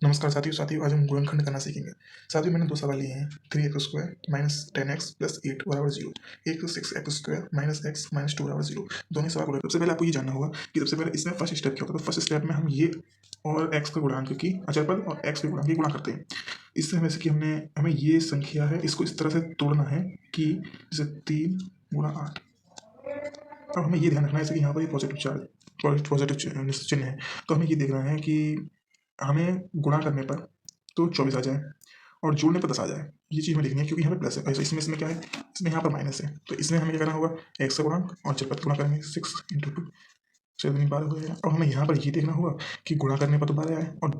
नमस्कार साथियों आज हम गुणनखंड करना सीखेंगे। साथियों मैंने दो सवाल लिए हैं। 3x² माइनस 10x प्लस 8 बराबर 0, एक 6x² माइनस x माइनस 2 बराबर 0। दोनों सवाल गुणा। सबसे पहले आपको ये जानना होगा कि सबसे पहले इसमें फर्स्ट स्टेप क्या होता है। तो फर्स्ट स्टेप में हम ये और x का गुणांक की अचर पद और x के गुणांक की गुणा करते हैं। इससे वैसे कि हमें ये संख्या है इसको इस तरह से तोड़ना है कि जैसे 3 गुणा 8। अब हमें ये ध्यान रखना है जैसे कि यहाँ पर ये पॉजिटिव चिन्ह है, तो हमें ये देखना है कि हमें गुणा करने पर तो 24 आ जाए और जोड़ने पर 10 आ जाए। ये चीज़ हमें देखनी है क्योंकि यहाँ पे प्लस है। ऐसे इसमें क्या है, इसमें यहाँ पर माइनस है। तो इसमें हमें क्या करना होगा, x का गुणांक और चरपट गुणा करेंगे। 6 × 2 से 12 हो जाएगा। और हमें यहाँ पर ये देखना होगा कि गुणा करने पर तो 12 आए और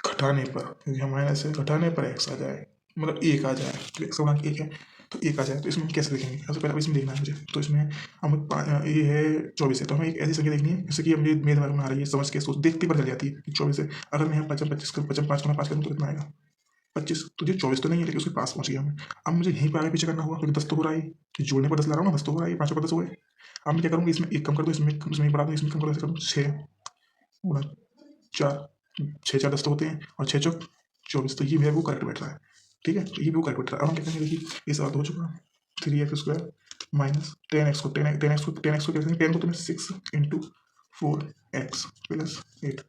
घटाने पर, क्योंकि हम माइनस है, घटाने पर x आ जाए, मतलब 1 आ जाए। तो x का गुणांक 1 है तो 1 आ जाए। तो इसमें हम कैसे देखेंगे, सबसे पहले इसमें देखना है मुझे। तो इसमें हम ये है 24 है, तो हमें एक ऐसी संख्या देखनी है जैसे कि मेरे दिमाग में आ रही है, समझ के सोच देखते पर चल जाती है कि 24 है। अगर मैं यहाँ 25 5 गुना 5 करूँ तो कितना आएगा, 25। तो ये 24 तो नहीं है लेकिन उसके पास पहुंच गया हमें। अब मुझे यहीं पर आगे पीछे करना होगा क्योंकि 10 तो हो रहा है कि जोड़ने पर 10 ला रहा हूँ ना, 10 तो हो रहा है, 5 पर 10 हुए। अब मैं क्या करूँगा, इसमें एक कम कर दूँ, इसमें बढ़ा दूँ, इसमें कम कर दूँ, ऐसे कर दूँ। 6 गुणा 4, 6 4 10 तो होते हैं और 6 चौक 24। तो ये मेरे को करेक्ट बैठ रहा है, ठीक है। तो ये भी करेक्ट बैठ रहा है। अब हम क्या करेंगे, देखिए ये सवाल हो चुका। 3x² माइनस 10x को क्या करेंगे, 10 को तो मैं 6 × 4x प्लस 8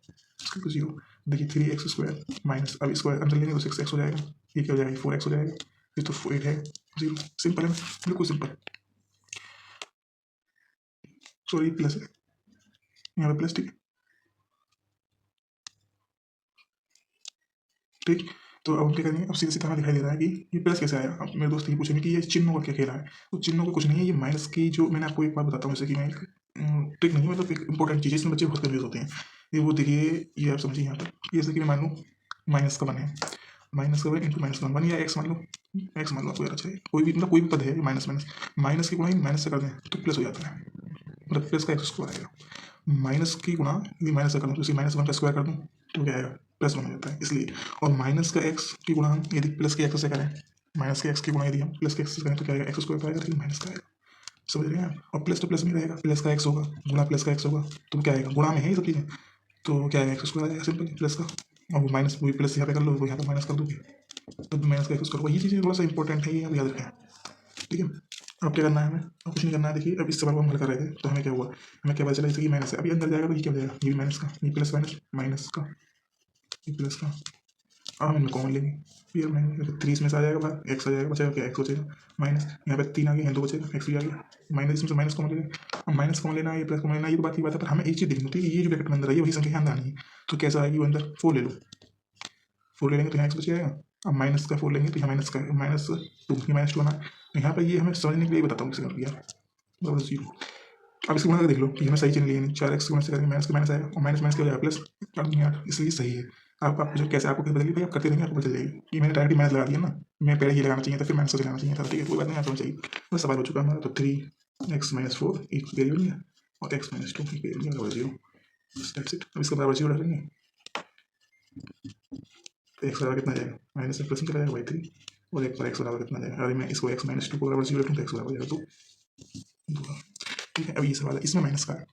0। देखिए 3x² माइनस, अब इसको अंदर लेंगे तो 6x हो जाएगा, ये क्या हो जाएगा, 4x हो जाएगा, ये तो 8 है 0। सिंपल है ना, बिल्कुल सिंपल। सॉरी प्लस है यहाँ पे, प्लस, ठीक है ठीक। तो अब हम क्या करेंगे, अब सीधे सीधा हमें दिखाई दे रहा है कि ये प्लस कैसे आया। अब मेरे दोस्त ये पूछेंगे कि ये चिन्हों का क्या खेला है। तो चिन्हों का कुछ नहीं है, ये माइनस की जो मैंने आपको एक बात बताता हूँ, जैसे कि मैं एक ट्रिक नहीं, मतलब एक इंपॉर्टेंट चीज़ है, इसमें बच्चे बहुत कन्फ्यूज होते हैं। ये वो देखिए, ये आप समझिए यहाँ पर, जैसे कि मैं मान लूँ माइनस का 1 है, माइनस का 1 इंटू माइनस का 1 या एक्स मान लो, एक्स मान लो आपको यार, अच्छा है कोई भी, मतलब कोई भी पद है माइनस माइनस, माइनस की गुणा माइनस से कर दें तो प्लस हो जाता है, मतलब प्लस का x² आएगा। माइनस की गुणा यदि माइनस से कर दूँ तो इसी -1 का स्क्वायर कर दूँ तो क्या आएगा, +1 हो जाता है, इसलिए। और माइनस का x की गुणा हम यदि प्लस के x से करें, माइनस के x की गुणा यदि हम प्लस के x से करें तो क्या आएगा, x² आएगा, लेकिन माइनस का आएगा। समझ रहे हैं आप। और प्लस तो प्लस में रहेगा, प्लस का x होगा गुणा प्लस का x होगा तो क्या आएगा, गुणा में है ये सब चीज़ें, तो क्या आएगा, x² आएगा सिंपल प्लस का। और माइनस वही प्लस यहाँ पे कर लो, वो यहाँ पे माइनस कर दोगे तो माइनस का x²। ये चीज़ें थोड़ा सा इंपॉर्टेंट है, ये आप याद रखें, ठीक है। अब क्या करना है हमें, अब कुछ नहीं करना है। देखिए अब इस सवाल को हम हल कर रहे थे तो हमें क्या हुआ, हमें क्या पता चला, जैसे कि माइनस है, अभी अंदर जाएगा तो ये क्या हो जाएगा, ये माइनस का, ये प्लस माइनस माइनस का, ये प्लस का। अब हम इनमें कॉमन लेंगे, फिर माइनस 3 इसमें से आ जाएगा बाहर, एक्स आ जाएगा, बचेगा क्या, एक्स बचेगा, माइनस यहाँ पे 3 आ गया, यहाँ 2 बचेगा, एक्स भी आ गया, माइनस इसमें से माइनस कॉमन लेंगे। अब माइनस कॉमन लेना है, ये प्लस कॉमन लेना है, ये तो बात की बात है, पर हमें एक चीज़ देखनी होती है कि ये जो ब्रैकेट में अंदर आई है वही संख्या अंदर आनी है। तो कैसा आएगी वो अंदर, 4 ले लो, 4 ले लेंगे तो यहाँ एक्स बच जाएगा। अब माइनस का 4 लेंगे तो यहाँ माइनस का -2, ये -2 आना है। यहाँ पर ये हमें समझने के लिए बताता हूँ, किसी कर यार बराबर 0। अब इसको गुणा करके देख लो कि हमें सही चिन्ह लिए नहीं, 4x गुणा से करेंगे माइनस का माइनस आएगा और माइनस माइनस क्या हो जाएगा प्लस, कर दूंगा यार, इसलिए सही है। आप जो कैसे आपको कैसे बदलिए भाई, आप करते रहेंगे आपको बदल जाएगी। कि मैंने डायरेक्ट माइनस लगा दिया ना, मैं पहले ये लगाना चाहिए था फिर माइनस लगाना चाहिए था, ठीक है कोई बात नहीं, आप समझ चाहिए। बस सवाल हो चुका हमारा। तो 3x - 4 एक वैल्यू नहीं है और x - 2 एक वैल्यू नहीं है, बराबर 0। That's it. अब इसका बराबर 0 रखेंगे तो x बराबर कितना जाएगा, माइनस से प्लस में चला जाएगा बाई 3, और एक पर x बराबर कितना जाएगा, अगर मैं इसको x - 2 को बराबर 0 रखूँ तो x बराबर जाएगा 2। ठीक है। अब ये सवाल है, इसमें माइनस का है।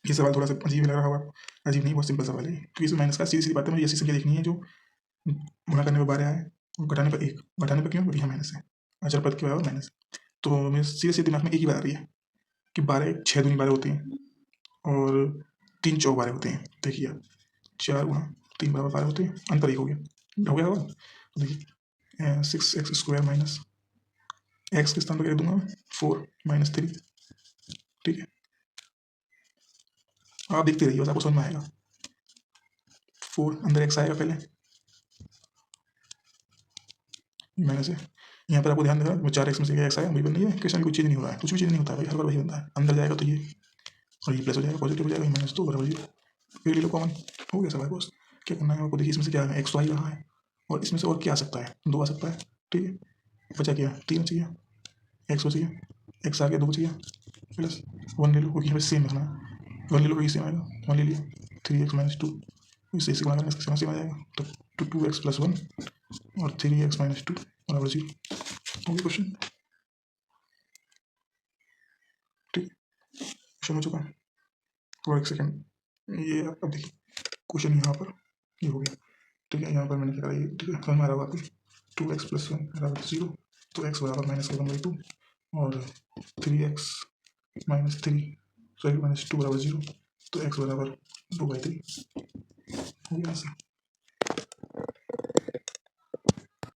ये सवाल थोड़ा सा अजीब लग रहा होगा, अजीब नहीं, बहुत सिंपल सवाल है क्योंकि इसमें माइनस का, सीधी सीधी बात है, मुझे ऐसी संख्या देखनी है जो गुणा करने पर 12 आए और घटाने पर 1, घटाने पर क्यों, क्योंकि यहाँ माइनस है, अचर पद के बराबर माइनस। तो मेरे सीधे सीधे दिमाग में एक ही बात आ रही है कि 12 6 दूनी 12 होती हैं और 3 चौक 12 होते हैं। देखिए आप 4 गुणा 3 बराबर 12 होते हैं, अंतर 1 हो गया, हो गया होगा। तो देखिए 6x² माइनस एक्स के स्थान पर क्या दूंगा मैं, 4 - 3, ठीक है। आप देखते रहिए बस, आपको समझ में आएगा। 4 अंदर एक्स आएगा पहले, माइनस है, यहाँ पर आपको ध्यान देना, 4x में से एक्स आया, वही बन रही है, क्वेश्चन में कुछ चीज़ नहीं हो रहा है, कुछ भी चीज़ नहीं होता है भाई, हर बार वही बनता है। अंदर जाएगा तो ये और ये प्लस हो जाएगा, पॉजिटिव हो जाएगा, -2 बराबर 0। फिर ले लो कॉमन, हो गया सवाल बस। क्या करना है आपको, देखिए इसमें से क्या है, एक्स तो आ ही रहा है और इसमें से और क्या आ सकता है, 2 आ सकता है, ठीक है। बचा क्या, 3 बच गया, एक्स बच गया, एक्स आ गया, 2 बच गया, प्लस 1 ले लो क्योंकि हमें सेम रखना है, 1 ले लो क्योंकि सेम आएगा, 1 ले लिया, 3x - 2 इसे गुणा करने से सेम आ जाएगा, तो 2x + 1 और 3x - 2 बराबर 0। हो गया क्वेश्चन, ठीक, क्वेश्चन हो चुका है। और एक सेकंड, ये अब देखिए क्वेश्चन यहाँ पर ये हो गया, ठीक है, यहाँ पर मैंने क्या करा ये, ठीक है, तो हमारा होगा 2x प्लस 1 बराबर 0, तो x बराबर -1/2 और 3x माइनस 3 सॉरी -2 बराबर 0, तो x बराबर 2/3 हो गया आंसर।